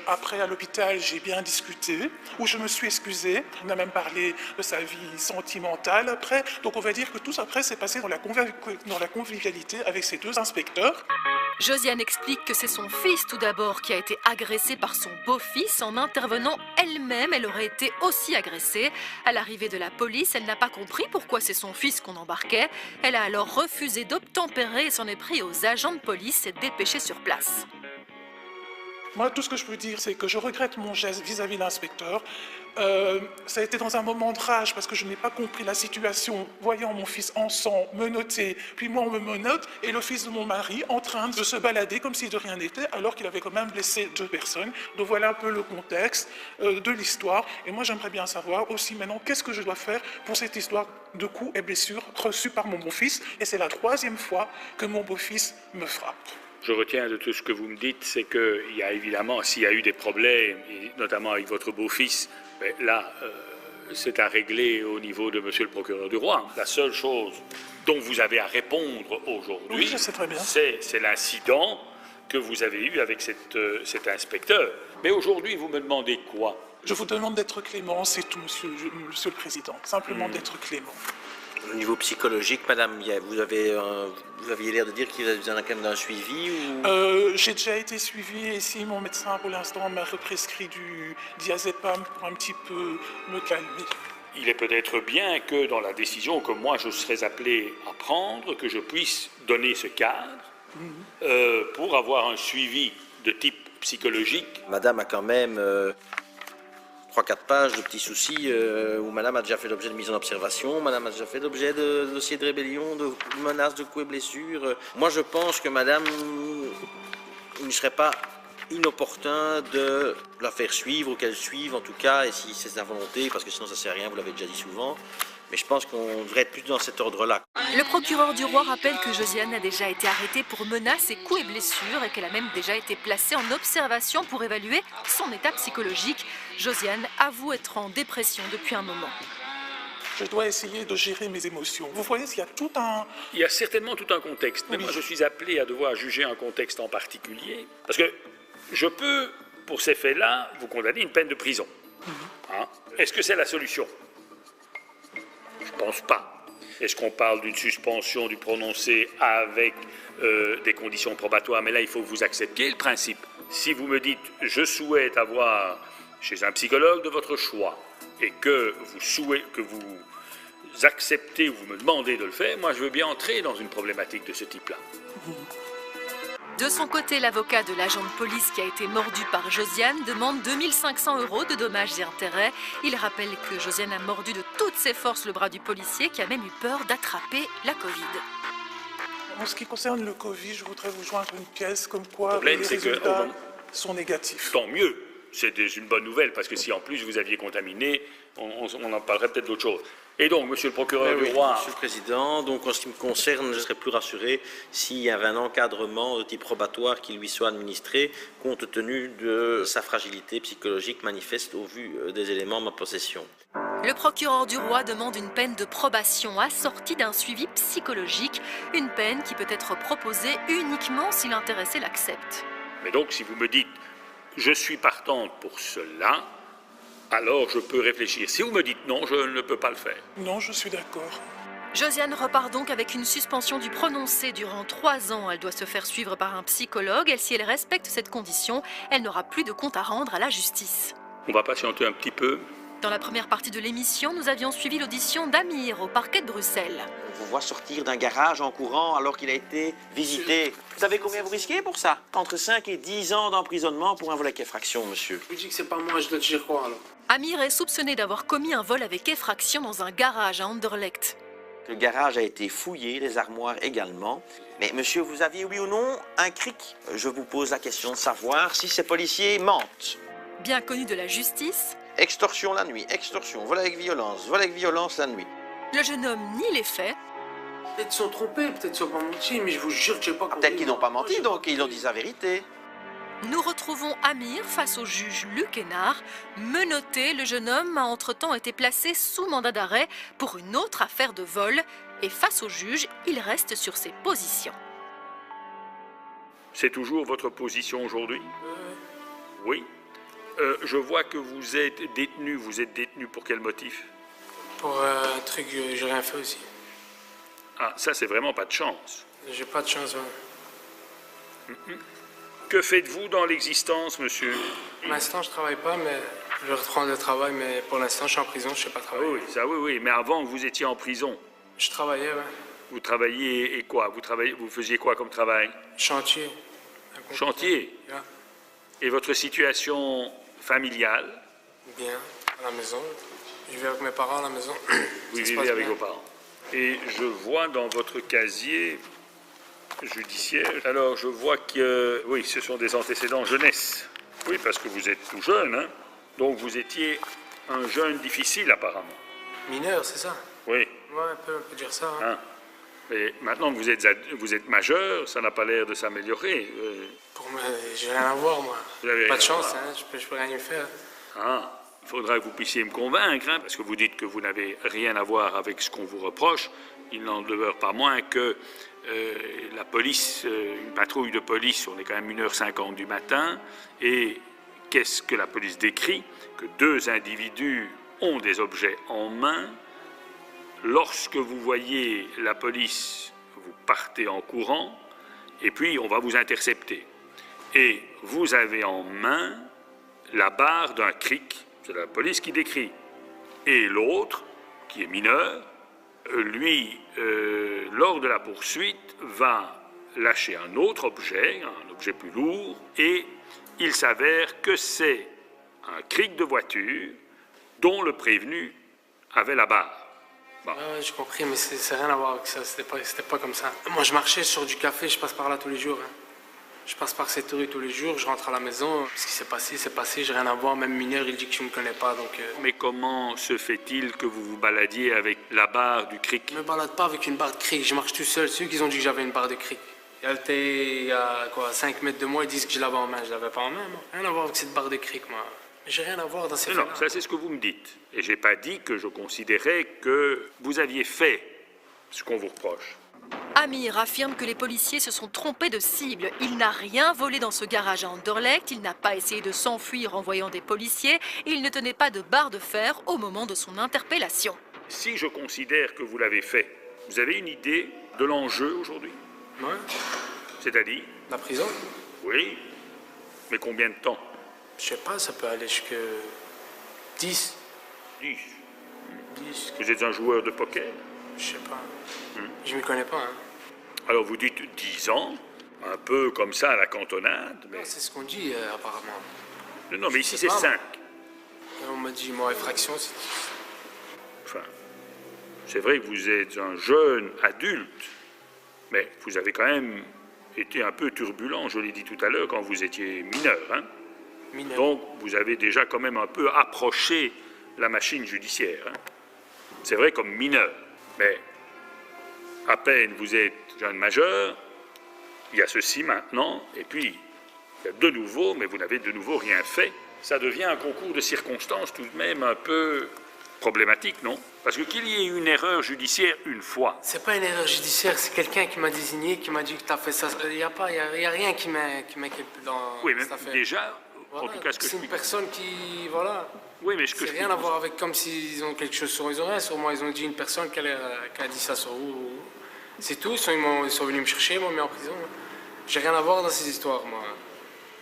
après à l'hôpital, j'ai bien discuté, où je me suis excusé. On a même parlé de sa vie sentimentale après. Donc on va dire que tout après s'est passé dans la convivialité avec ces deux inspecteurs. Josiane explique que c'est son fils tout d'abord qui a été agressé par son beau-fils. En intervenant elle-même, elle aurait été aussi agressée. À l'arrivée de la police, elle n'a pas compris pourquoi c'est son fils qu'on embarquait. Elle a alors refusé d'obtempérer et s'en est pris aux agents de police dépêchés sur place. Moi, tout ce que je peux dire, c'est que je regrette mon geste vis-à-vis de l'inspecteur. Ça a été dans un moment de rage parce que je n'ai pas compris la situation, voyant mon fils en sang, menotté, puis moi on me menotte, et le fils de mon mari en train de se balader comme si de rien n'était, alors qu'il avait quand même blessé 2 personnes. Donc voilà un peu le contexte de l'histoire. Et moi j'aimerais bien savoir aussi maintenant qu'est-ce que je dois faire pour cette histoire de coups et blessures reçues par mon beau-fils. Et c'est la 3e fois que mon beau-fils me frappe. Je retiens de tout ce que vous me dites, c'est qu'il y a évidemment, s'il y a eu des problèmes, et notamment avec votre beau-fils, ben là, c'est à régler au niveau de monsieur le procureur du roi. La seule chose dont vous avez à répondre aujourd'hui, oui, je sais très bien. C'est l'incident que vous avez eu avec cet inspecteur. Mais aujourd'hui, vous me demandez quoi? Je vous demande d'être clément, c'est tout, monsieur le Président. Simplement d'être clément. Au niveau psychologique, madame, vous aviez l'air de dire qu'il vous en a quand même d'un suivi ou... J'ai déjà été suivi et si mon médecin pour l'instant m'a prescrit du diazépam pour un petit peu me calmer. Il est peut-être bien que dans la décision que moi je serais appelé à prendre, que je puisse donner ce cadre pour avoir un suivi de type psychologique. Madame a quand même 3-4 pages de petits soucis où madame a déjà fait l'objet de mise en observation, madame a déjà fait l'objet de dossiers de rébellion, de menaces de coups et blessures. Moi je pense que madame, il ne serait pas inopportun de la faire suivre ou qu'elle suive en tout cas, et si c'est sa volonté, parce que sinon ça sert à rien, vous l'avez déjà dit souvent. Mais je pense qu'on devrait être plus dans cet ordre-là. Le procureur du roi rappelle que Josiane a déjà été arrêtée pour menaces et coups et blessures et qu'elle a même déjà été placée en observation pour évaluer son état psychologique. Josiane avoue être en dépression depuis un moment. Je dois essayer de gérer mes émotions. Vous voyez, il y a tout un... Il y a certainement tout un contexte, mais oui. Moi je suis appelé à devoir juger un contexte en particulier, parce que je peux, pour ces faits-là, vous condamner une peine de prison. Hein? Est-ce que c'est la solution ? Je ne pense pas. Est-ce qu'on parle d'une suspension du prononcé avec des conditions probatoires? Mais là, il faut que vous acceptiez le principe. Si vous me dites « je souhaite avoir chez un psychologue de votre choix » et que vous acceptez ou vous me demandez de le faire, moi je veux bien entrer dans une problématique de ce type-là. De son côté, l'avocat de l'agent de police qui a été mordu par Josiane demande 2 500 € de dommages et intérêts. Il rappelle que Josiane a mordu de toutes ses forces le bras du policier qui a même eu peur d'attraper la Covid. En ce qui concerne le Covid, je voudrais vous joindre une pièce comme quoi Le problème, les c'est que- résultats sont négatifs. Tant mieux, c'est une bonne nouvelle, parce que si en plus vous aviez contaminé, on en parlerait peut-être d'autre chose. Et donc, monsieur le procureur du roi... Monsieur le Président, donc en ce qui me concerne, je serais plus rassuré s'il y avait un encadrement de type probatoire qui lui soit administré, compte tenu de sa fragilité psychologique manifeste au vu des éléments de ma possession. Le procureur du roi demande une peine de probation assortie d'un suivi psychologique, une peine qui peut être proposée uniquement si l'intéressé l'accepte. Mais donc, si vous me dites « je suis partante pour cela », alors je peux réfléchir. Si vous me dites « non, je ne peux pas le faire ». Non, je suis d'accord. Josiane repart donc avec une suspension du prononcé durant 3 ans. Elle doit se faire suivre par un psychologue et si elle respecte cette condition, elle n'aura plus de compte à rendre à la justice. On va patienter un petit peu. Dans la première partie de l'émission, nous avions suivi l'audition d'Amir au parquet de Bruxelles. On vous voit sortir d'un garage en courant alors qu'il a été visité. Vous savez combien vous risquez pour ça? Entre 5 et 10 ans d'emprisonnement pour un vol avec effraction, monsieur. Je vous dis que c'est pas moi, je dois te dire quoi alors? Amir est soupçonné d'avoir commis un vol avec effraction dans un garage à Anderlecht. Le garage a été fouillé, les armoires également. Mais monsieur, vous aviez oui ou non un cric? Je vous pose la question de savoir si ces policiers mentent. Bien connu de la justice, Extorsion la nuit, extorsion, vol avec violence la nuit. le jeune homme nie les faits. Peut-être qu'ils sont trompés, peut-être qu'ils sont pas menti, mais je vous jure que j'ai pas compris. Peut-être qu'ils n'ont pas menti, donc ils ont dit la vérité. Nous retrouvons Amir face au juge Luc Hénard. Menotté, le jeune homme a entre-temps été placé sous mandat d'arrêt pour une autre affaire de vol. Et face au juge, il reste sur ses positions. C'est toujours votre position aujourd'hui? Oui. Je vois que vous êtes détenu. Vous êtes détenu pour quel motif? Pour un truc que j'ai rien fait aussi. Ah, ça, c'est vraiment pas de chance. J'ai pas de chance, Que faites-vous dans l'existence, monsieur? Pour l'instant, je travaille pas, mais je vais reprendre le travail, mais pour l'instant, je suis en prison, je sais pas travailler. Oui, ça, oui. Mais avant, vous étiez en prison. Je travaillais, Vous travailliez et quoi? Vous faisiez quoi comme travail? Chantier. Chantier. Yeah. Et votre situation familiale? Bien, à la maison. Je vis avec mes parents à la maison. Vous vivez avec vos parents. Et je vois dans votre casier judiciaire, alors je vois que, oui, ce sont des antécédents jeunesse. Oui, parce que vous êtes tout jeune, hein? Donc vous étiez un jeune difficile apparemment. Mineur, c'est ça? Oui. Ouais, on peut dire ça. Hein? Mais maintenant que vous êtes majeur, ça n'a pas l'air de s'améliorer. Pour moi, j'ai rien à voir, moi. Vous avez Pas de rien à chance, voir. hein, je peux rien y faire. Ah, il faudra que vous puissiez me convaincre, hein, parce que vous dites que vous n'avez rien à voir avec ce qu'on vous reproche. Il n'en demeure pas moins que la police, une patrouille de police, on est quand même 1h50 du matin, et qu'est-ce que la police décrit? Que 2 individus ont des objets en main. Lorsque vous voyez la police, vous partez en courant, et puis on va vous intercepter. Et vous avez en main la barre d'un cric, c'est la police qui décrit. Et l'autre, qui est mineur, lui, lors de la poursuite, va lâcher un autre objet, un objet plus lourd, et il s'avère que c'est un cric de voiture dont le prévenu avait la barre. Bon. Ouais, j'ai compris, mais c'est rien à voir avec ça, c'était pas comme ça. Moi, je marchais sur du café, je passe par là tous les jours. Hein. Je passe par cette rue tous les jours, je rentre à la maison. Ce qui s'est passé, c'est passé, j'ai rien à voir. Même mineur, il dit que je ne me connais pas, donc... Mais comment se fait-il que vous vous baladiez avec la barre du cric? Je ne me balade pas avec une barre de cric, je marche tout seul. Ceux qui ont dit que j'avais une barre de cric. Elle était, il y a quoi, 5 mètres de moi, ils disent que je l'avais en main. Je l'avais pas en main, moi. Rien à voir avec cette barre de cric, moi. J'ai rien à voir dans ces faits-là. Non, ça c'est ce que vous me dites. Et j'ai pas dit que je considérais que vous aviez fait ce qu'on vous reproche. Amir affirme que les policiers se sont trompés de cible. Il n'a rien volé dans ce garage à Anderlecht, il n'a pas essayé de s'enfuir en voyant des policiers et il ne tenait pas de barre de fer au moment de son interpellation. Si je considère que vous l'avez fait, vous avez une idée de l'enjeu aujourd'hui? Ouais. C'est-à-dire? La prison? Oui. Mais combien de temps? Je sais pas, ça peut aller jusqu'à 10. 10. 10. Vous êtes un joueur de poker? Je sais pas. Je m'y connais pas, hein. Alors vous dites 10 ans, un peu comme ça à la cantonade, mais... Non, c'est ce qu'on dit, apparemment. Non, mais ici c'est pas, 5. On m'a dit, moi, effraction, c'est... Enfin, c'est vrai que vous êtes un jeune adulte, mais vous avez quand même été un peu turbulent, je l'ai dit tout à l'heure, quand vous étiez mineur, hein? Mineur. Donc, vous avez déjà quand même un peu approché la machine judiciaire. Hein? C'est vrai comme mineur, mais à peine vous êtes jeune majeur, il y a ceci maintenant, et puis il y a de nouveau, mais vous n'avez de nouveau rien fait. Ça devient un concours de circonstances tout de même un peu problématique, non? Parce que qu'il y ait une erreur judiciaire une fois... C'est pas une erreur judiciaire, c'est quelqu'un qui m'a désigné, qui m'a dit que t'as fait ça. Il y a rien qui m'inquiète dans Oui, mais cette affaire. déjà... Voilà, En tout cas, ce que c'est je une personne qui... Voilà. Oui, mais ce que C'est je rien à voir avec comme s'ils ont quelque chose sur... Ils ont rien sur moi. Ils ont dit une personne qui a dit ça sur vous. C'est tout. Ils sont venus me chercher, ils m'ont mis en prison. J'ai rien à voir dans ces histoires, moi.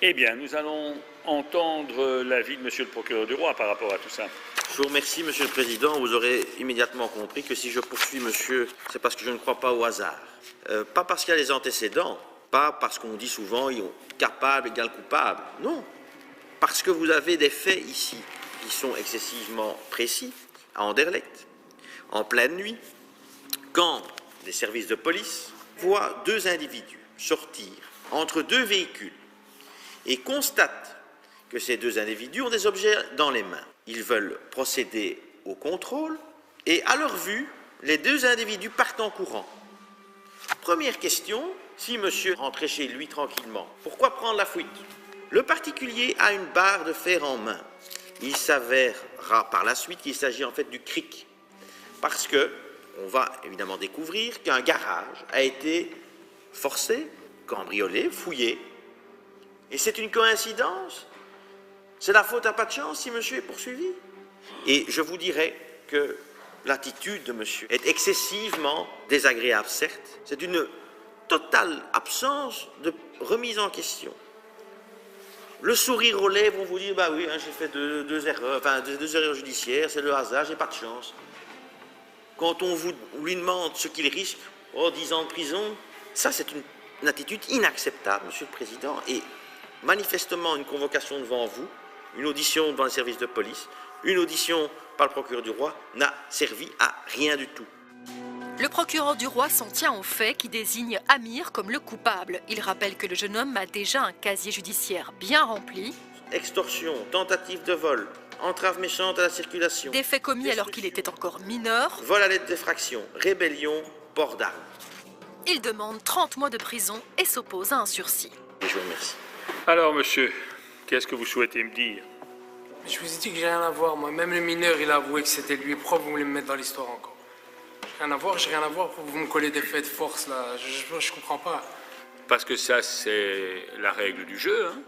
Eh bien, nous allons entendre l'avis de Monsieur le procureur du roi par rapport à tout ça. Je vous remercie, Monsieur le Président. Vous aurez immédiatement compris que si je poursuis monsieur, c'est parce que je ne crois pas au hasard. Pas parce qu'il y a les antécédents, pas parce qu'on dit souvent capable égale coupable. Non. Parce que vous avez des faits ici qui sont excessivement précis, à Anderlecht, en pleine nuit, quand des services de police voient 2 individus sortir entre 2 véhicules et constatent que ces 2 individus ont des objets dans les mains. Ils veulent procéder au contrôle et à leur vue, les 2 individus partent en courant. Première question, si monsieur rentrait chez lui tranquillement, pourquoi prendre la fuite? Le particulier a une barre de fer en main. Il s'avérera par la suite qu'il s'agit en fait du cric, parce que on va évidemment découvrir qu'un garage a été forcé cambriolé, fouillé. Et c'est une coïncidence. C'est la faute à pas de chance si monsieur est poursuivi. Et je vous dirais que l'attitude de monsieur est excessivement désagréable, certes. C'est une totale absence de remise en question. Le sourire aux lèvres, on vous dit, bah oui, hein, j'ai fait deux erreurs judiciaires, c'est le hasard, j'ai pas de chance. Quand on lui demande ce qu'il risque, 10 ans de prison, ça c'est une attitude inacceptable, monsieur le Président. Et manifestement, une convocation devant vous, une audition devant les services de police, une audition par le procureur du roi n'a servi à rien du tout. Le procureur du roi s'en tient aux faits qui désigne Amir comme le coupable. Il rappelle que le jeune homme a déjà un casier judiciaire bien rempli. Extorsion, tentative de vol, entrave méchante à la circulation. Des faits commis alors qu'il était encore mineur. Vol à l'aide d'effraction, rébellion, port d'armes. Il demande 30 mois de prison et s'oppose à un sursis. Et je vous remercie. Alors, monsieur, qu'est-ce que vous souhaitez me dire? Je vous ai dit que j'ai rien à voir, moi. Même le mineur, il a avoué que c'était lui. Pourquoi vous voulez me mettre dans l'histoire encore? J'ai rien à voir pour vous me coller des faits de force, là. Je comprends pas. Parce que ça, c'est la règle du jeu, hein.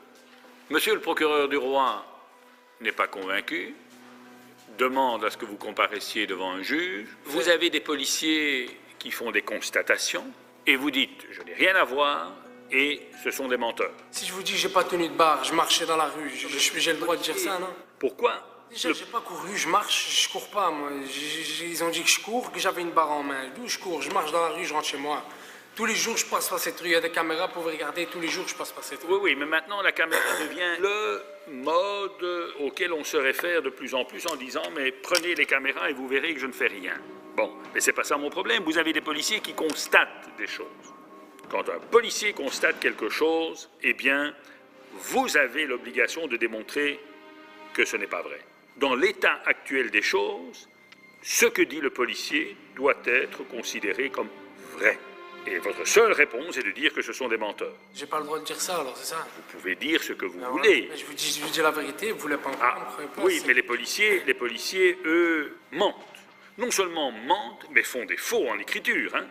Monsieur le procureur du roi n'est pas convaincu, demande à ce que vous comparaissiez devant un juge. Vous avez des policiers qui font des constatations, et vous dites « je n'ai rien à voir » et ce sont des menteurs. Si je vous dis que j'ai pas tenu de barre, je marchais dans la rue, j'ai le droit de dire ça, non? Pourquoi? Déjà, j'ai pas couru, je marche, je cours pas, moi. Ils ont dit que je cours, que j'avais une barre en main. D'où je cours? Je marche dans la rue, je rentre chez moi. Tous les jours, je passe par cette rue. Il y a des caméras pour vous regarder. Tous les jours, je passe par cette rue. Oui, mais maintenant, la caméra devient le mode auquel on se réfère de plus en plus en disant « mais prenez les caméras et vous verrez que je ne fais rien ». Bon, mais c'est pas ça mon problème. Vous avez des policiers qui constatent des choses. Quand un policier constate quelque chose, eh bien, vous avez l'obligation de démontrer que ce n'est pas vrai. Dans l'état actuel des choses, ce que dit le policier doit être considéré comme vrai. Et votre seule réponse est de dire que ce sont des menteurs. J'ai pas le droit de dire ça, alors, c'est ça? Vous pouvez dire ce que vous Non, voulez. Mais je vous dis la vérité, vous voulez pas me croire, Oui, mais les policiers, eux, mentent. Non seulement mentent, mais font des faux en écriture, hein.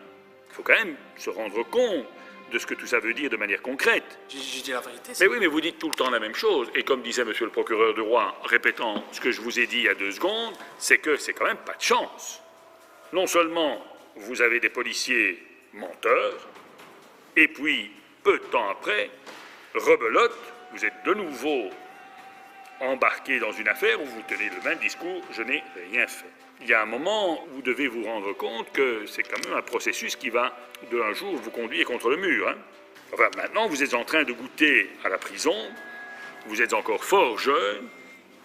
Il faut quand même se rendre compte de ce que tout ça veut dire de manière concrète. J'ai dit la vérité. Mais oui, mais vous dites tout le temps la même chose. Et comme disait monsieur le procureur du roi, répétant ce que je vous ai dit il y a 2 secondes, c'est que c'est quand même pas de chance. Non seulement vous avez des policiers menteurs, et puis, peu de temps après, rebelote, vous êtes de nouveau embarqué dans une affaire où vous tenez le même discours, je n'ai rien fait. Il y a un moment où vous devez vous rendre compte que c'est quand même un processus qui va, d'un jour, vous conduire contre le mur, hein. Enfin, maintenant, vous êtes en train de goûter à la prison, vous êtes encore fort jeune,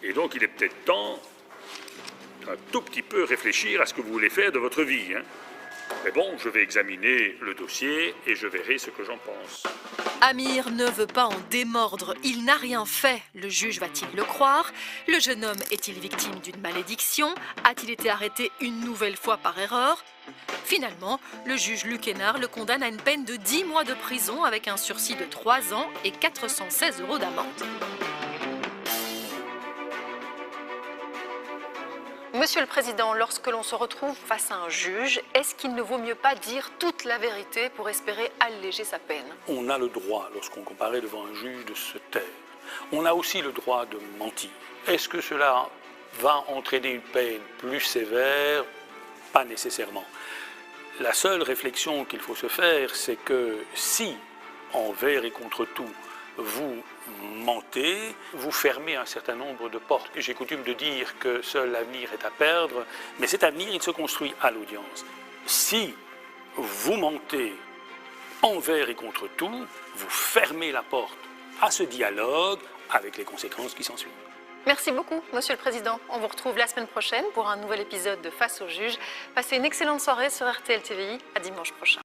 et donc il est peut-être temps un tout petit peu réfléchir à ce que vous voulez faire de votre vie, hein. Mais bon, je vais examiner le dossier et je verrai ce que j'en pense. Amir ne veut pas en démordre, il n'a rien fait. Le juge va-t-il le croire? Le jeune homme est-il victime d'une malédiction? A-t-il été arrêté une nouvelle fois par erreur? Finalement, le juge Luc Hénard le condamne à une peine de 10 mois de prison avec un sursis de 3 ans et 416 € d'amende. Monsieur le Président, lorsque l'on se retrouve face à un juge, est-ce qu'il ne vaut mieux pas dire toute la vérité pour espérer alléger sa peine? On a le droit, lorsqu'on comparaît devant un juge, de se taire. On a aussi le droit de mentir. Est-ce que cela va entraîner une peine plus sévère? Pas nécessairement. La seule réflexion qu'il faut se faire, c'est que si, envers et contre tout, vous mentez, vous fermez un certain nombre de portes. J'ai coutume de dire que seul l'avenir est à perdre, mais cet avenir, il se construit à l'audience. Si vous mentez envers et contre tout, vous fermez la porte à ce dialogue avec les conséquences qui s'ensuivent. Merci beaucoup, Monsieur le Président. On vous retrouve la semaine prochaine pour un nouvel épisode de Face au juge. Passez une excellente soirée sur RTL TVI. À dimanche prochain.